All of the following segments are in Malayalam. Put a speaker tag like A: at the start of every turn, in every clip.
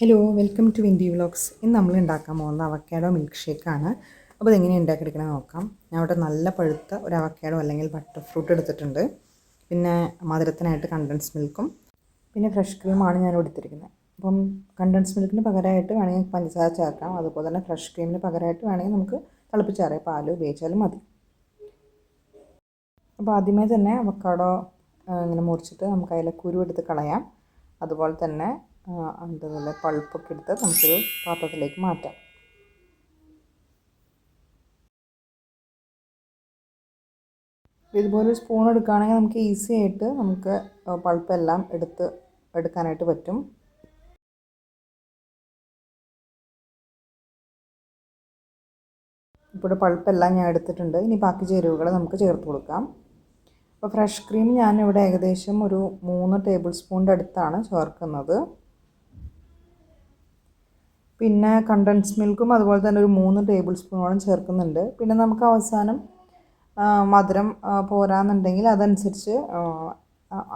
A: Hello welcome to Windy vlogs. ഇന്ന് നമ്മൾ ഉണ്ടാക്കാൻ പോകുന്ന അവക്കാഡോ മിൽക്ക് ഷേക്കാണ്. അപ്പോൾ ഇതെങ്ങനെ ഉണ്ടാക്കിയെടുക്കണം നോക്കാം. ഞാൻ ഇവിടെ നല്ല പഴുത്ത ഒരു അവക്കാഡോ അല്ലെങ്കിൽ ബട്ടർ ഫ്രൂട്ട് എടുത്തിട്ടുണ്ട്. പിന്നെ മധുരത്തിനായിട്ട് കണ്ടൻസ് മിൽക്കും പിന്നെ ഫ്രഷ് ക്രീമാണ് ഞാൻ എടുത്തിരിക്കുന്നത്. അപ്പം കണ്ടൻസ് മിൽക്കിന് പകരമായിട്ട് വേണമെങ്കിൽ പഞ്ചസാര ചേർക്കാം. അതുപോലെ തന്നെ ഫ്രഷ് ക്രീമിന് പകരമായിട്ട് വേണമെങ്കിൽ നമുക്ക് തിളപ്പിച്ചാറിയ പാൽ ഉപയോഗിച്ചാലും മതി. അപ്പോൾ ആദ്യമേ തന്നെ അവക്കാഡോ ഇങ്ങനെ മുറിച്ചിട്ട് നമുക്ക് അതിലെ കുരു എടുത്ത് കളയാം. അതുപോലെ തന്നെ അതുപോലെ പൾപ്പൊക്കെ എടുത്ത് നമുക്കൊരു പാത്രത്തിലേക്ക് മാറ്റാം. ഇതുപോലെ ഒരു സ്പൂൺ എടുക്കുകയാണെങ്കിൽ നമുക്ക് ഈസി ആയിട്ട് നമുക്ക് പൾപ്പെല്ലാം എടുക്കാനായിട്ട് പറ്റും. ഇപ്പോൾ പൾപ്പെല്ലാം ഞാൻ എടുത്തിട്ടുണ്ട്. ഇനി ബാക്കി ചേരുവകൾ നമുക്ക് ചേർത്ത് കൊടുക്കാം. അപ്പോൾ ഫ്രഷ് ക്രീം ഞാനിവിടെ ഏകദേശം ഒരു 3 ടേബിൾ സ്പൂണിൻ്റെ അടുത്താണ് ചേർക്കുന്നത്. പിന്നെ കണ്ടൻസ് മിൽക്കും അതുപോലെ തന്നെ ഒരു 3 ടേബിൾ സ്പൂണോളം ചേർക്കുന്നുണ്ട്. പിന്നെ നമുക്ക് അവസാനം മധുരം പോരാന്നുണ്ടെങ്കിൽ അതനുസരിച്ച്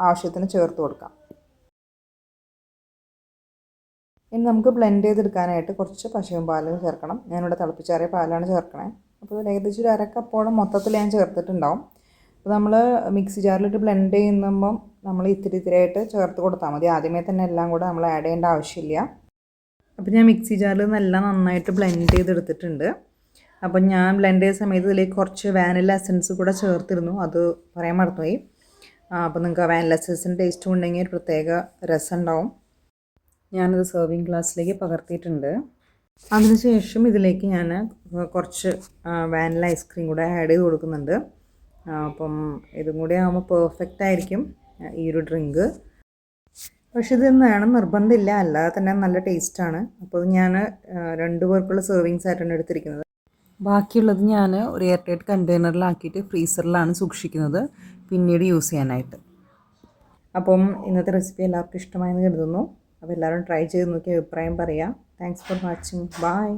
A: ആവശ്യത്തിന് ചേർത്ത് കൊടുക്കാം. ഇനി നമുക്ക് ബ്ലെൻഡ് ചെയ്തെടുക്കാനായിട്ട് കുറച്ച് പശുവും പാലും ചേർക്കണം. ഞാനിവിടെ തിളപ്പിച്ചാറിയ പാലാണ് ചേർക്കണേ. അപ്പോൾ ഏകദേശം ഒരു അരക്കപ്പോളം മൊത്തത്തിൽ ഞാൻ ചേർത്തിട്ടുണ്ടാവും. അപ്പോൾ നമ്മൾ മിക്സി ജാറിലിട്ട് ബ്ലെൻഡ് ചെയ്യുമ്പം നമ്മൾ ഇത്തിരി ആയിട്ട് ചേർത്ത് കൊടുത്താൽ മതി. ആദ്യമേ തന്നെ എല്ലാം കൂടെ നമ്മൾ ആഡ് ചെയ്യേണ്ട ആവശ്യമില്ല. അപ്പോൾ ഞാൻ മിക്സി ജാറിൽ നിന്നെല്ലാം നന്നായിട്ട് ബ്ലെൻഡ് ചെയ്തെടുത്തിട്ടുണ്ട്. അപ്പം ഞാൻ ബ്ലെൻഡ് ചെയ്ത സമയത്ത് ഇതിലേക്ക് കുറച്ച് വാനില എസൻസ് കൂടെ ചേർത്തിരുന്നു. അത് പറയാൻ മറന്നുപോയി. അപ്പോൾ നിങ്ങൾക്ക് വാനില എസൻസിൻ്റെ ടേസ്റ്റും ഉണ്ടെങ്കിൽ ഒരു പ്രത്യേക രസം ഉണ്ടാവും. ഞാനത് സെർവിങ് ഗ്ലാസ്സിലേക്ക് പകർത്തിയിട്ടുണ്ട്. അതിനുശേഷം ഇതിലേക്ക് ഞാൻ കുറച്ച് വാനില ഐസ്ക്രീം കൂടെ ആഡ് ചെയ്ത് കൊടുക്കുന്നുണ്ട്. അപ്പം ഇതും കൂടി ആകുമ്പോൾ പെർഫെക്റ്റ് ആയിരിക്കും ഈ ഒരു ഡ്രിങ്ക്. പക്ഷെ ഇതൊന്നും വേണം നിർബന്ധമില്ല, അല്ലാതെ തന്നെ നല്ല ടേസ്റ്റാണ്. അപ്പോൾ ഞാൻ 2 പേർക്കുള്ള സെർവിങ്സ് ആയിട്ടാണ് എടുത്തിരിക്കുന്നത്. ബാക്കിയുള്ളത് ഞാൻ ഒരു എയർ ടൈറ്റ് കണ്ടെയ്നറിലാക്കിയിട്ട് ഫ്രീസറിലാണ് സൂക്ഷിക്കുന്നത് പിന്നീട് യൂസ് ചെയ്യാനായിട്ട്. അപ്പം ഇന്നത്തെ റെസിപ്പി എല്ലാവർക്കും ഇഷ്ടമായെന്ന് കരുതുന്നു. അപ്പോൾ എല്ലാവരും ട്രൈ ചെയ്ത് നോക്കി അഭിപ്രായം പറയാം. Thanks for watching. ബൈ.